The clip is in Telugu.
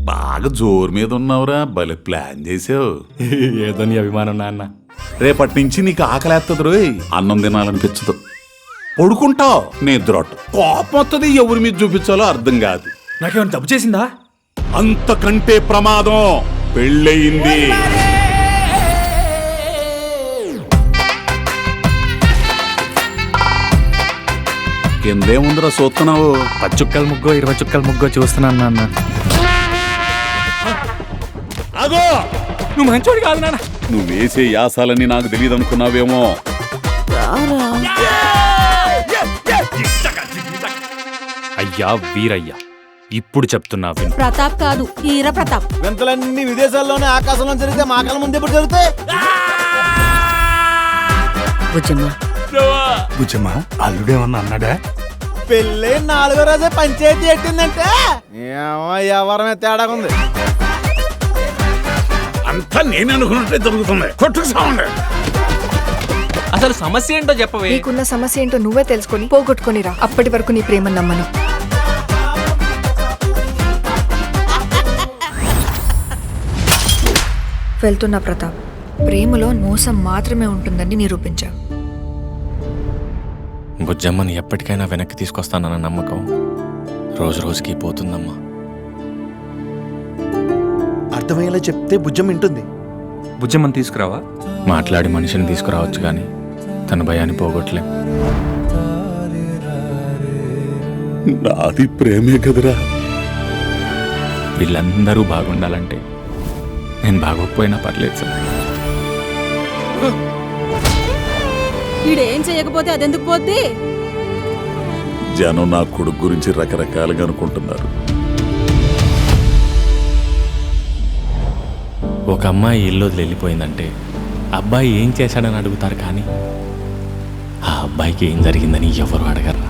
బాగా జోరు మీద ఉన్నావురా, భలే ప్లాన్ చేసావు. ఏదో నీ అభిమానం నాన్న. రేపటి నుంచి నీకు ఆకలేస్తుంది రోయ్, అన్నం తినాలనిపించదు. పడుకుంటావు, నిద్రొట్టు, కోపం వస్తుంది, ఎవరి మీద చూపించాలో అర్థం కాదు. నాకేమైనా తప్పు చేసిందా? అంతకంటే ప్రమాదం పెళ్ళయింది. కిందేముందిరా చూస్తున్నావు? 10 చుక్కల ముగ్గో 20 చుక్కల ముగ్గో చూస్తున్నాను నాన్న. అగో, నువ్వు మంచోడు కాదు నాన్న. నువ్వు వేసే యాసాలని నాకు తెలియదు అనుకున్నావేమో. అయ్యా వీరయ్యా, ఇప్పుడు చెప్తున్నా విను. ప్రతాప్ కాదు, ఈర ప్రతాప్. వింతలన్నీ విదేశాల్లోనే ఆకాశంలో జరిగితే మా కళ్ళ ముందు ఎప్పుడు జరుగుతాయి? బుజ్జమ్మా, అల్లుడేమన్నా అన్నాడా? పెళ్ళి 4వ రోజే పంచాయతీ ఎట్టిందంటే ఎవరమే తేడాగా ఉంది. అంతా నేను అనుకున్నట్టే జరుగుతుంది. కొట్టుకు సావండి. అసలు సమస్య ఏంటో చెప్పవే. నీకున్న సమస్య ఏంటో నువ్వే తెలుసుకొని పోగొట్టుకొని రా. అప్పటి వరకు నీ ప్రేమను నమ్మను. వెళ్తున్నా ప్రతాప్. ప్రేమలో మోసం మాత్రమే ఉంటుందని నిరూపించావు. బుజ్జమ్మని ఎప్పటికైనా వెనక్కి తీసుకొస్తానన్న నమ్మకం రోజు రోజుకి పోతుందమ్మా. అర్థమయ్యేలా చెప్తే బుజ్జం వింటుంది. బుజ్జమ్మని తీసుకురావా? మాట్లాడి మనిషిని తీసుకురావచ్చు కానీ తన భయాన్ని పోగొట్టలేం. నాది ప్రేమే కదరా. వీళ్ళందరూ బాగుండాలంటే నేను బాగోకపోయినా పర్లేదు సార్. వీడేం చేయకపోతే అదెందుకు పోద్ది? జనం నా కొడుకు గురించి రకరకాలుగా అనుకుంటున్నారు. ఒక అమ్మాయి ఇల్లు వదిలి వెళ్ళిపోయిందంటే అబ్బాయి ఏం చేశాడని అడుగుతారు కానీ ఆ అబ్బాయికి ఏం జరిగిందని ఎవరు అడగరు.